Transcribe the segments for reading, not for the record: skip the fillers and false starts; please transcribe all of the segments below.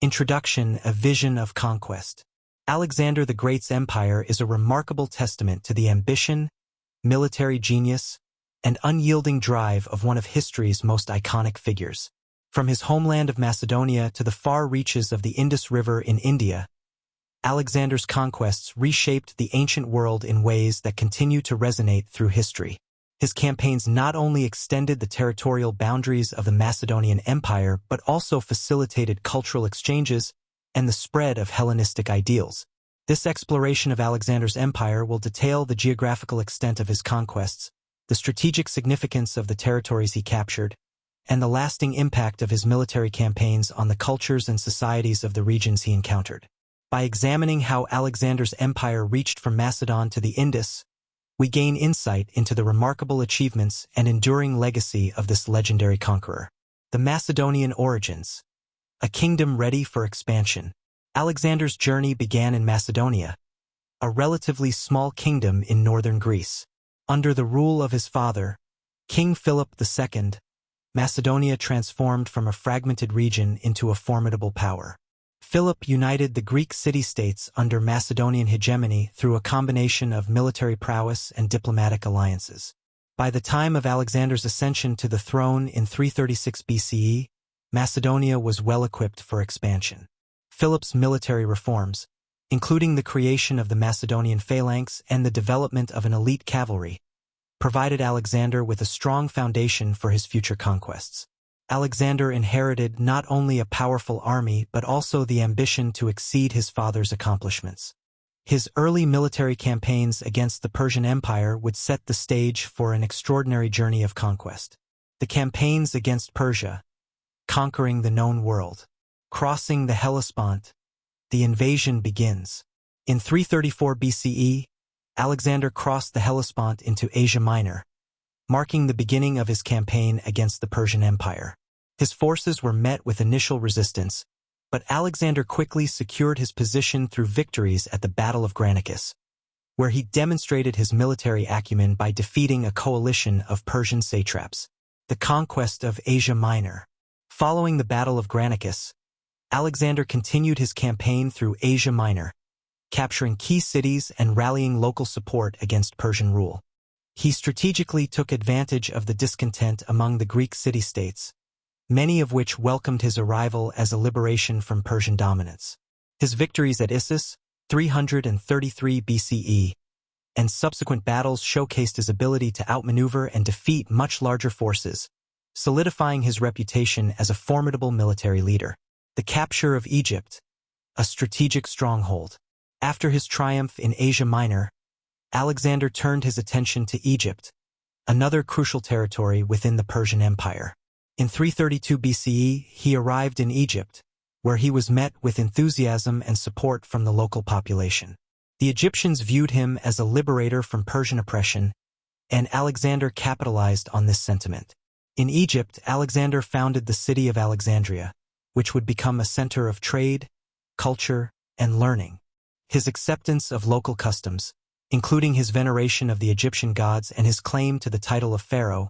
Introduction: A Vision of Conquest. Alexander the Great's empire is a remarkable testament to the ambition, military genius, and unyielding drive of one of history's most iconic figures. From his homeland of Macedonia to the far reaches of the Indus River in India, Alexander's conquests reshaped the ancient world in ways that continue to resonate through history. His campaigns not only extended the territorial boundaries of the Macedonian Empire but also facilitated cultural exchanges and the spread of Hellenistic ideals. This exploration of Alexander's empire will detail the geographical extent of his conquests, the strategic significance of the territories he captured, and the lasting impact of his military campaigns on the cultures and societies of the regions he encountered. By examining how Alexander's empire reached from Macedon to the Indus, we gain insight into the remarkable achievements and enduring legacy of this legendary conqueror. The Macedonian origins. A kingdom ready for expansion. Alexander's journey began in Macedonia, a relatively small kingdom in northern Greece. Under the rule of his father, King Philip II, Macedonia transformed from a fragmented region into a formidable power. Philip united the Greek city-states under Macedonian hegemony through a combination of military prowess and diplomatic alliances. By the time of Alexander's ascension to the throne in 336 BCE, Macedonia was well-equipped for expansion. Philip's military reforms, including the creation of the Macedonian phalanx and the development of an elite cavalry, provided Alexander with a strong foundation for his future conquests. Alexander inherited not only a powerful army but also the ambition to exceed his father's accomplishments. His early military campaigns against the Persian Empire would set the stage for an extraordinary journey of conquest. The campaigns against Persia, conquering the known world, crossing the Hellespont, the invasion begins. In 334 BCE, Alexander crossed the Hellespont into Asia Minor, marking the beginning of his campaign against the Persian Empire. His forces were met with initial resistance, but Alexander quickly secured his position through victories at the Battle of Granicus, where he demonstrated his military acumen by defeating a coalition of Persian satraps. The conquest of Asia Minor. Following the Battle of Granicus, Alexander continued his campaign through Asia Minor, capturing key cities and rallying local support against Persian rule. He strategically took advantage of the discontent among the Greek city-states, many of which welcomed his arrival as a liberation from Persian dominance. His victories at Issus, 333 BCE, and subsequent battles showcased his ability to outmaneuver and defeat much larger forces, solidifying his reputation as a formidable military leader. The capture of Egypt, a strategic stronghold. After his triumph in Asia Minor, Alexander turned his attention to Egypt, another crucial territory within the Persian Empire. In 332 BCE, he arrived in Egypt, where he was met with enthusiasm and support from the local population. The Egyptians viewed him as a liberator from Persian oppression, and Alexander capitalized on this sentiment. In Egypt, Alexander founded the city of Alexandria, which would become a center of trade, culture, and learning. His acceptance of local customs, including his veneration of the Egyptian gods and his claim to the title of pharaoh,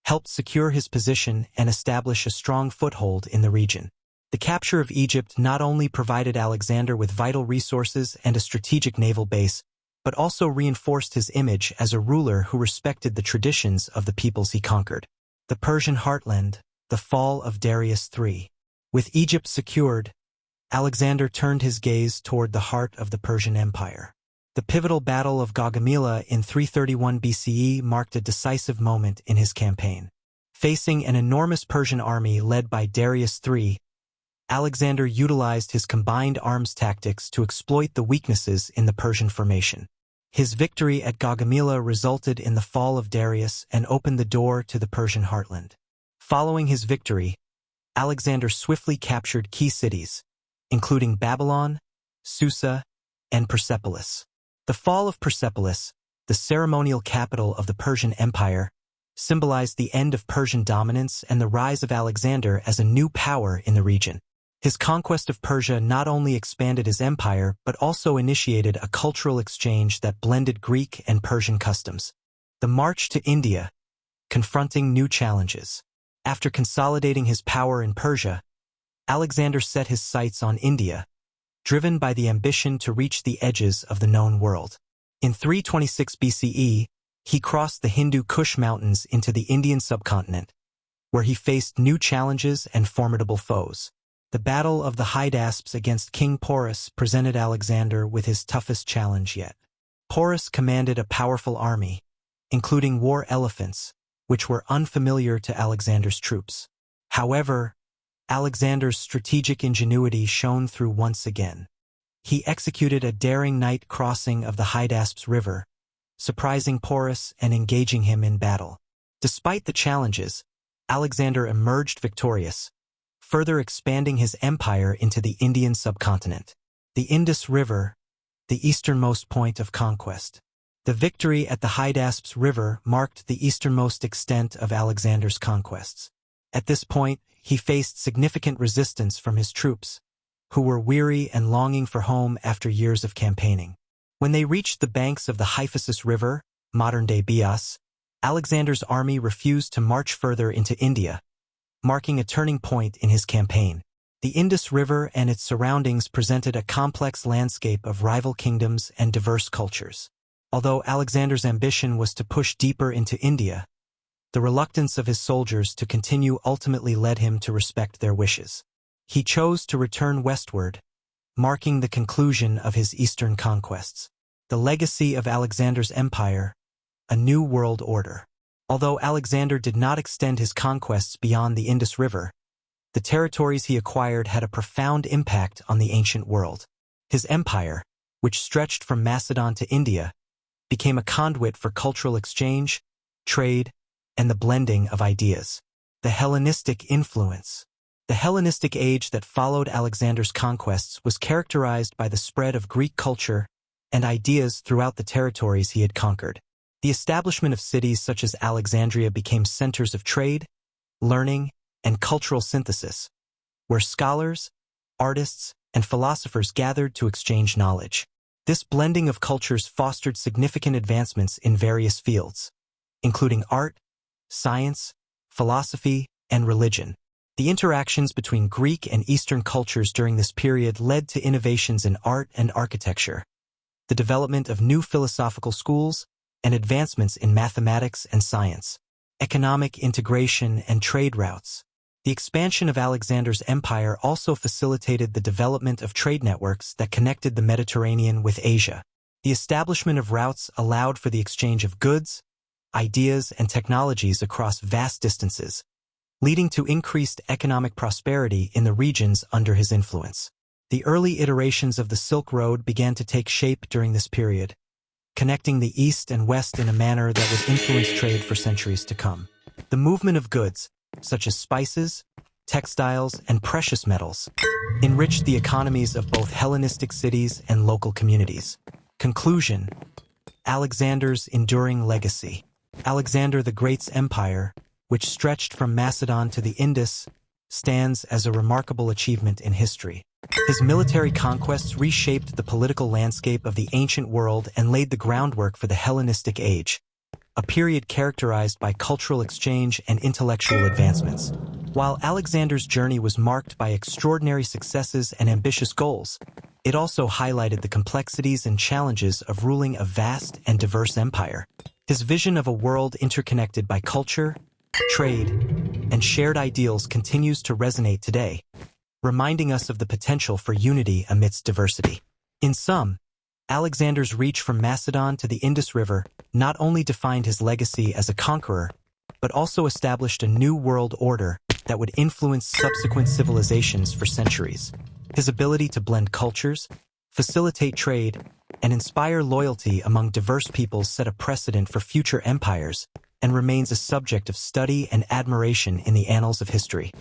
helped secure his position and establish a strong foothold in the region. The capture of Egypt not only provided Alexander with vital resources and a strategic naval base, but also reinforced his image as a ruler who respected the traditions of the peoples he conquered. The Persian heartland, the fall of Darius III. With Egypt secured, Alexander turned his gaze toward the heart of the Persian Empire. The pivotal Battle of Gaugamela in 331 BCE marked a decisive moment in his campaign. Facing an enormous Persian army led by Darius III, Alexander utilized his combined arms tactics to exploit the weaknesses in the Persian formation. His victory at Gaugamela resulted in the fall of Darius and opened the door to the Persian heartland. Following his victory, Alexander swiftly captured key cities, including Babylon, Susa, and Persepolis. The fall of Persepolis, the ceremonial capital of the Persian Empire, symbolized the end of Persian dominance and the rise of Alexander as a new power in the region. His conquest of Persia not only expanded his empire but also initiated a cultural exchange that blended Greek and Persian customs. The march to India, confronting new challenges. After consolidating his power in Persia, Alexander set his sights on India, driven by the ambition to reach the edges of the known world. In 326 BCE, he crossed the Hindu Kush Mountains into the Indian subcontinent, where he faced new challenges and formidable foes. The Battle of the Hydaspes against King Porus presented Alexander with his toughest challenge yet. Porus commanded a powerful army, including war elephants, which were unfamiliar to Alexander's troops. However, Alexander's strategic ingenuity shone through once again. He executed a daring night crossing of the Hydaspes River, surprising Porus and engaging him in battle. Despite the challenges, Alexander emerged victorious, further expanding his empire into the Indian subcontinent. The Indus River, the easternmost point of conquest. The victory at the Hydaspes River marked the easternmost extent of Alexander's conquests. At this point, he faced significant resistance from his troops, who were weary and longing for home after years of campaigning. When they reached the banks of the Hyphasis River, modern-day Bias, Alexander's army refused to march further into India, marking a turning point in his campaign. The Indus River and its surroundings presented a complex landscape of rival kingdoms and diverse cultures. Although Alexander's ambition was to push deeper into India, the reluctance of his soldiers to continue ultimately led him to respect their wishes. He chose to return westward, marking the conclusion of his eastern conquests. The legacy of Alexander's empire, a new world order. Although Alexander did not extend his conquests beyond the Indus River, the territories he acquired had a profound impact on the ancient world. His empire, which stretched from Macedon to India, became a conduit for cultural exchange, trade, and the blending of ideas. The Hellenistic influence. The Hellenistic age that followed Alexander's conquests was characterized by the spread of Greek culture and ideas throughout the territories he had conquered. The establishment of cities such as Alexandria became centers of trade, learning, and cultural synthesis, where scholars, artists, and philosophers gathered to exchange knowledge. This blending of cultures fostered significant advancements in various fields, including art, science, philosophy, and religion. The interactions between Greek and Eastern cultures during this period led to innovations in art and architecture, the development of new philosophical schools, and advancements in mathematics and science, economic integration, and trade routes. The expansion of Alexander's empire also facilitated the development of trade networks that connected the Mediterranean with Asia. The establishment of routes allowed for the exchange of goods, ideas, and technologies across vast distances, leading to increased economic prosperity in the regions under his influence. The early iterations of the Silk Road began to take shape during this period, connecting the East and West in a manner that would influence trade for centuries to come. The movement of goods, such as spices, textiles, and precious metals, enriched the economies of both Hellenistic cities and local communities. Conclusion: Alexander's enduring legacy. Alexander the Great's empire, which stretched from Macedon to the Indus, stands as a remarkable achievement in history. His military conquests reshaped the political landscape of the ancient world and laid the groundwork for the Hellenistic age, a period characterized by cultural exchange and intellectual advancements. While Alexander's journey was marked by extraordinary successes and ambitious goals, it also highlighted the complexities and challenges of ruling a vast and diverse empire. His vision of a world interconnected by culture, trade, and shared ideals continues to resonate today, reminding us of the potential for unity amidst diversity. In sum, Alexander's reach from Macedon to the Indus River not only defined his legacy as a conqueror, but also established a new world order that would influence subsequent civilizations for centuries. His ability to blend cultures, facilitate trade, and inspire loyalty among diverse peoples set a precedent for future empires and remains a subject of study and admiration in the annals of history.